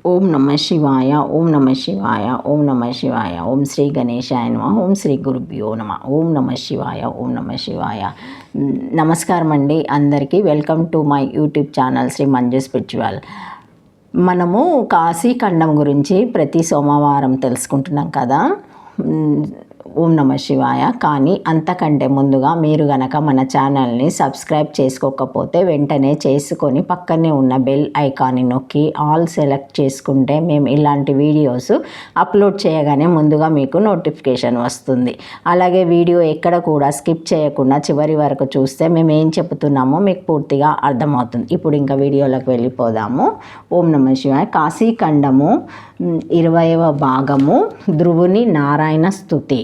ఓం నమ శివాయ. ఓం నమ శివాయ. ఓం నమ శివాయ. ఓం శ్రీ గణేశాయ నమః. ఓం శ్రీ గురుభ్యో నమః. ఓం నమ శివాయ. ఓం నమ శివాయ. నమస్కారం అండి అందరికీ. Welcome to my YouTube channel Shri Manju spiritual. మనము కాశీఖండం గురించి ప్రతి సోమవారం తెలుసుకుంటున్నాం కదా. ఓం నమ శివాయ. కానీ అంతకంటే ముందుగా మీరు గనక మన ఛానల్ని సబ్స్క్రైబ్ చేసుకోకపోతే వెంటనే చేసుకొని పక్కనే ఉన్న బెల్ ఐకాన్ని నొక్కి ఆల్ సెలెక్ట్ చేసుకుంటే మేము ఇలాంటి వీడియోస్ అప్లోడ్ చేయగానే ముందుగా మీకు నోటిఫికేషన్ వస్తుంది. అలాగే వీడియో ఎక్కడ కూడా స్కిప్ చేయకుండా చివరి వరకు చూస్తే మేము ఏం చెబుతున్నామో మీకు పూర్తిగా అర్థమవుతుంది. ఇప్పుడు ఇంకా వీడియోలోకి వెళ్ళిపోదాము. ఓం నమ శివాయ. కాశీఖండము 20వ భాగము. ధ్రువుని నారాయణ స్తుతి.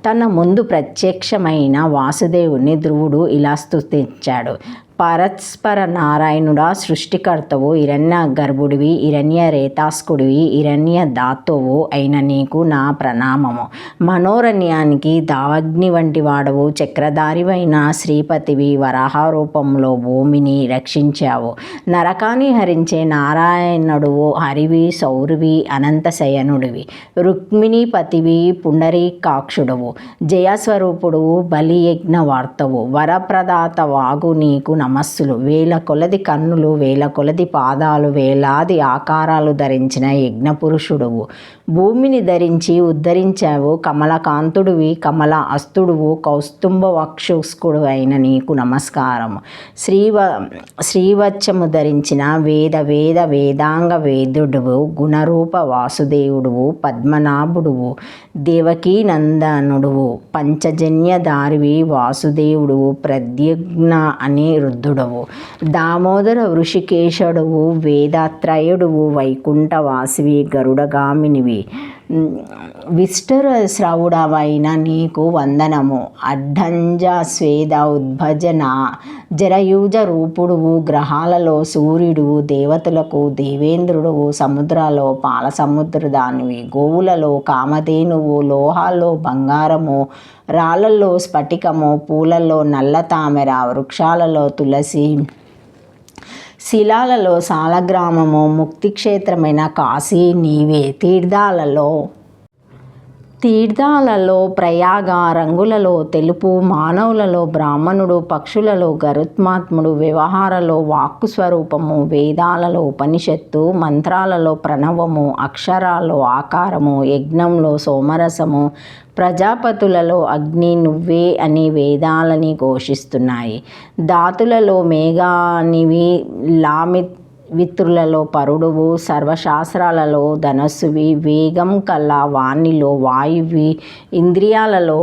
తన ముందు ప్రత్యక్షమైన వాసుదేవుని ధ్రువుడు ఇలా స్తుతించాడు. పరస్పర నారాయణుడా, సృష్టికర్తవు, హిరణ్య గర్భుడివి, హిరణ్య రేతాస్కుడివి, హిరణ్య దాతువు అయిన నీకు నా ప్రణామము. మనోరణ్యానికి దావగ్ని వంటి వాడవు, చక్రధారివైన శ్రీపతివి, వరాహ రూపంలో భూమిని రక్షించావు. నరకాన్ని హరించే నారాయణుడువు, హరివి, సౌరివి, అనంతశయనుడివి, రుక్మిణీపతివి, పుండరీకాక్షుడవు, జయస్వరూపుడువు, బలియజ్ఞ వార్తవు, వరప్రదాత వాగు నీకు నమస్సులు. వేల కొలది కన్నులు, వేల కొలది పాదాలు, వేలాది ఆకారాలు ధరించిన యజ్ఞపురుషుడువు, భూమిని ధరించి ఉద్ధరించావు. కమలకాంతుడివి, కమల అస్తుడువు, కౌస్తుంభ వక్షుస్కుడు అయిన నీకు నమస్కారము. శ్రీవత్సము ధరించిన వేదాంగ వేదుడువు, గుణరూప వాసుదేవుడువు, పద్మనాభుడువు, దేవకీ నందనుడువు, పంచజన్యధారివి, వాసుదేవుడువు, ప్రద్యుమ్న అని రుద్ధుడవు, దామోదర వృషికేశుడువు, వేదాత్రయుడువు, వైకుంఠవాసివి, గరుడగామినివి, విష్టర శ్రవుడవైన నీకు వందనము. అడ్డంజ స్వేద ఉద్భజన జరయూజ రూపుడువు, గ్రహాలలో సూర్యుడువు, దేవతలకు దేవేంద్రుడువు, సముద్రాల్లో పాలసముద్రదానివి, గోవులలో కామధేనువు, లోహాల్లో బంగారము, రాళ్ళల్లో స్ఫటికము, పూలలో నల్ల తామెర, వృక్షాలలో తులసి, శిలాలలో సాలగ్రామము, ముక్తిక్షేత్రమైన కాశీ నీవే. తీర్థాలలో ప్రయాగ, రంగులలో తెలుపు, మానవులలో బ్రాహ్మణుడు, పక్షులలో గరుత్మాత్ముడు, వ్యవహారాలలో వాక్కు స్వరూపము, వేదాలలో ఉపనిషత్తు, మంత్రాలలో ప్రణవము, అక్షరాల్లో ఆకారము, యజ్ఞంలో సోమరసము, ప్రజాపతులలో అగ్ని నువ్వే అని వేదాలని ఘోషిస్తున్నాయి. ధాతులలో మేఘానివి, విత్రులలో పరుడువు, సర్వశాస్త్రాలలో ధనస్సువి, వేగం కల వాణిలో వాయువి, ఇంద్రియాలలో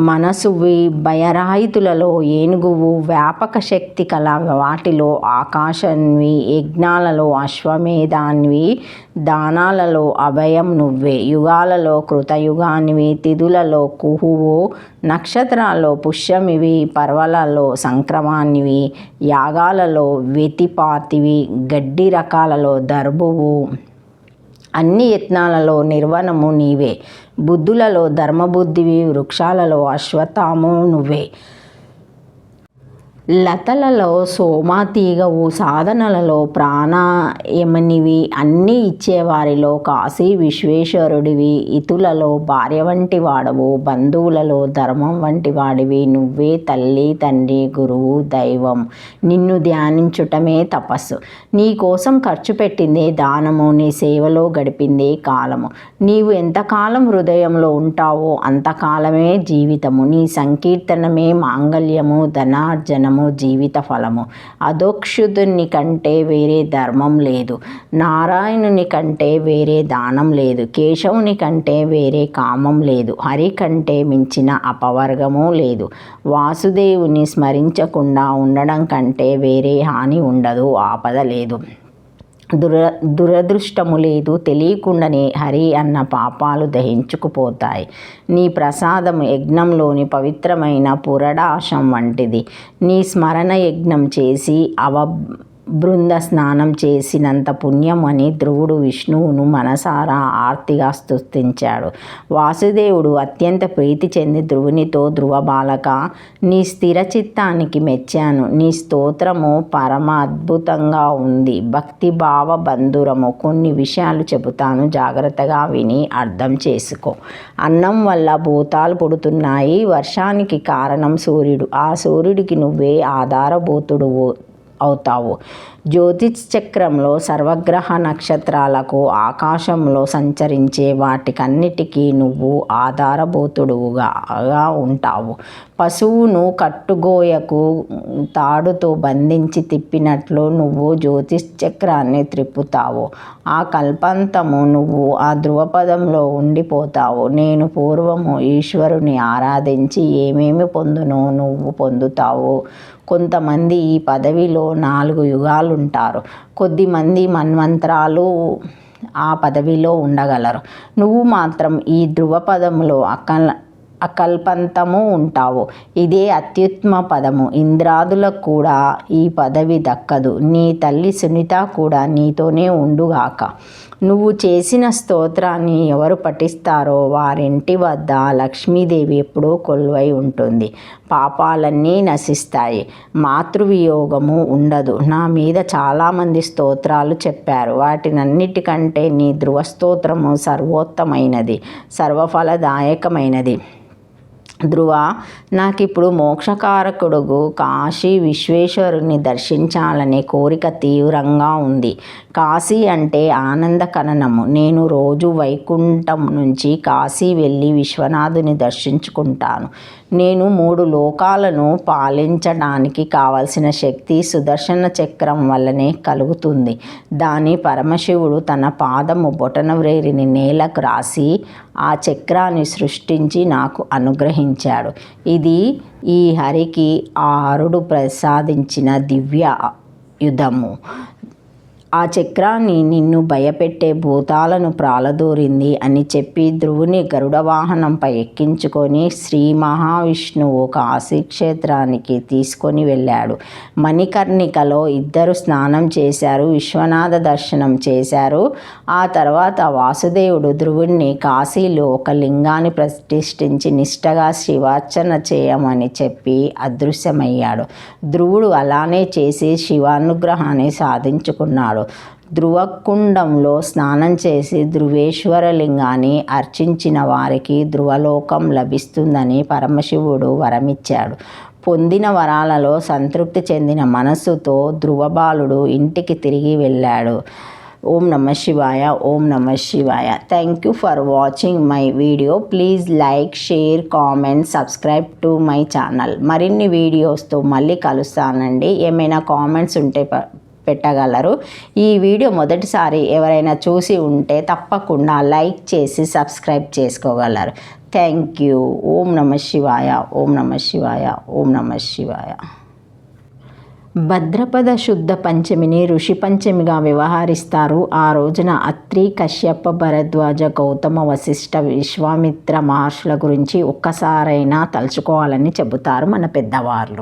మనసువి, భయరాహితులలో ఏనుగువు, వ్యాపక శక్తి కల వాటిలో ఆకాశాన్వి, యజ్ఞాలలో అశ్వమేధాన్వి, దానాలలో అభయం నువ్వే, యుగాలలో కృతయుగానివి, తిథులలో కుహువు, నక్షత్రాల్లో పుష్యమివి, పర్వాలలో సంక్రమానివి, యాగాలలో వ్యతిపాతివి, గడ్డి రకాలలో దర్భువు, అన్ని యత్నాలలో నిర్వణము నీవే, బుద్ధులలో ధర్మబుద్ధివి, వృక్షాలలో అశ్వత్థాము నువ్వే, లతలలో సోమతీగవు, సాధనలలో ప్రాణాయమనివి, అన్నీ ఇచ్చేవారిలో కాశీ విశ్వేశ్వరుడివి, ఇతులలో భార్య వంటి వాడవు, బంధువులలో ధర్మం వంటి వాడివి, నువ్వే తల్లి, తండ్రి, గురువు, దైవం. నిన్ను ధ్యానించుటమే తపస్సు, నీ కోసం ఖర్చు పెట్టిందే దానము, నీ సేవలో గడిపిందే కాలము. నీవు ఎంతకాలం హృదయంలో ఉంటావో అంతకాలమే జీవితము, నీ సంకీర్తనమే మాంగళ్యము, ధనార్జనము, జీవిత ఫలము. అధోక్షుతుని కంటే వేరే ధర్మం లేదు, నారాయణుని కంటే వేరే దానం లేదు, కేశవుని కంటే వేరే కామం లేదు, హరి కంటే మించిన అపవర్గము లేదు, వాసుదేవుని స్మరించకుండా ఉండడం కంటే వేరే హాని ఉండదు, ఆపద లేదు, దురదృష్టము లేదు. తెలియకుండానే హరి అన్న పాపాలు దహించుకుపోతాయి. నీ ప్రసాదం యజ్ఞంలోని పవిత్రమైన పురడాశం వంటిది. నీ స్మరణ యజ్ఞం చేసి బృంద స్నానం చేసినంత పుణ్యం అని ధ్రువుడు విష్ణువును మనసారా ఆర్తిగా స్తుతించాడు. వాసుదేవుడు అత్యంత ప్రీతి చెంది ధ్రువునితో, ధ్రువ బాలక, నీ స్థిర చిత్తానికి మెచ్చాను. నీ స్తోత్రము పరమ అద్భుతంగా ఉంది. భక్తిభావ బంధురము. కొన్ని విషయాలు చెబుతాను, జాగ్రత్తగా విని అర్థం చేసుకో. అన్నం వల్ల భూతాలు పుడుతున్నాయి. వర్షానికి కారణం సూర్యుడు. ఆ సూర్యుడికి నువ్వే ఆధారభూతుడు అవుతావు. జ్యోతిశ్చక్రంలో సర్వగ్రహ నక్షత్రాలకు, ఆకాశంలో సంచరించే వాటికన్నిటికీ నువ్వు ఆధారభూతుడుగా ఉంటావు. పశువును కట్టుగోయకు తాడుతో బంధించి తిప్పినట్లు నువ్వు జ్యోతిశ్చక్రాన్ని త్రిప్పుతావు. ఆ కల్పాంతము నువ్వు ఆ ధ్రువపదంలో ఉండిపోతావు. నేను పూర్వము ఈశ్వరుని ఆరాధించి ఏమేమి పొందునో నువ్వు పొందుతావు. కొంతమంది ఈ పదవిలో 4 యుగాలుంటారు. కొద్దిమంది మన్వంతరాలు ఆ పదవిలో ఉండగలరు. నువ్వు మాత్రం ఈ ధ్రువపదములో అకల్పంతము ఉంటావు. ఇదే అత్యుత్తమ పదము. ఇంద్రాదులకు కూడా ఈ పదవి దక్కదు. నీ తల్లి సునీత కూడా నీతోనే ఉండుగాక. నువ్వు చేసిన స్తోత్రాన్ని ఎవరు పఠిస్తారో వారింటి వద్ద లక్ష్మీదేవి ఎప్పుడూ కొలువై ఉంటుంది. పాపాలన్నీ నశిస్తాయి. మాతృవియోగము ఉండదు. నా మీద చాలామంది స్తోత్రాలు చెప్పారు. వాటినన్నిటికంటే నీ ధ్రువ స్తోత్రము సర్వోత్తమైనది, సర్వఫలదాయకమైనది. ధ్రువ, నాకిప్పుడు మోక్షకారకుడుగు కాశీ విశ్వేశ్వరుని దర్శించాలనే కోరిక తీవ్రంగా ఉంది. కాశీ అంటే ఆనంద కననము. నేను రోజు వైకుంఠం నుంచి కాశీ వెళ్ళి విశ్వనాథుని దర్శించుకుంటాను. నేను 3 లోకాలను పాలించడానికి కావలసిన శక్తి సుదర్శన చక్రం వల్లనే కలుగుతుంది. దాని పరమశివుడు తన పాదము బొటనవ్రేలిని నేలకు రాసి ఆ చక్రాన్ని సృష్టించి నాకు అనుగ్రహించాడు. ఇది ఈ హరికి ఆ హరుడు ప్రసాదించిన దివ్య యుధము. ఆ చక్రాన్ని నిన్ను భయపెట్టే భూతాలను ప్రాలదూరింది అని చెప్పి ధ్రువుని గరుడ వాహనంపై ఎక్కించుకొని శ్రీ మహావిష్ణువు కాశీక్షేత్రానికి తీసుకొని వెళ్ళాడు. మణికర్ణికలో ఇద్దరు స్నానం చేశారు. విశ్వనాథ దర్శనం చేశారు. ఆ తర్వాత వాసుదేవుడు ధ్రువుణ్ణి కాశీలో ఒక లింగాన్ని ప్రతిష్ఠించి నిష్టగా శివార్చన చేయమని చెప్పి అదృశ్యమయ్యాడు. ధ్రువుడు అలానే చేసి శివానుగ్రహాన్ని సాధించుకున్నాడు. ధ్రువకుండంలో స్నానం చేసి ధ్రువేశ్వర లింగాన్ని అర్చించిన వారికి ధ్రువలోకం లభిస్తుందని పరమశివుడు వరమిచ్చాడు. పొందిన వరాలలో సంతృప్తి చెందిన మనస్సుతో ధ్రువబాలుడు ఇంటికి తిరిగి వెళ్ళాడు. ఓం నమః శివాయ. ఓం నమః శివాయ. Thank you for watching my video. Please like, share, comment, subscribe to my channel. మరిన్ని వీడియోస్తో మళ్ళీ కలుస్తానండి. ఏమైనా కామెంట్స్ ఉంటే పెట్టగలరు. ఈ వీడియో మొదటిసారి ఎవరైనా చూసి ఉంటే తప్పకుండా లైక్ చేసి సబ్స్క్రైబ్ చేసుకోగలరు. Thank you. ఓం నమః శివాయ. ఓం నమః శివాయ. ఓం నమః శివాయ. భద్రపద శుద్ధ పంచమిని ఋషి పంచమిగా వ్యవహరిస్తారు. ఆ రోజున అత్రి, కశ్యప, భరద్వాజ, గౌతమ, వశిష్ఠ, విశ్వామిత్ర మహర్షుల గురించి ఒక్కసారైనా తలుచుకోవాలని చెబుతారు మన పెద్దవాళ్ళు.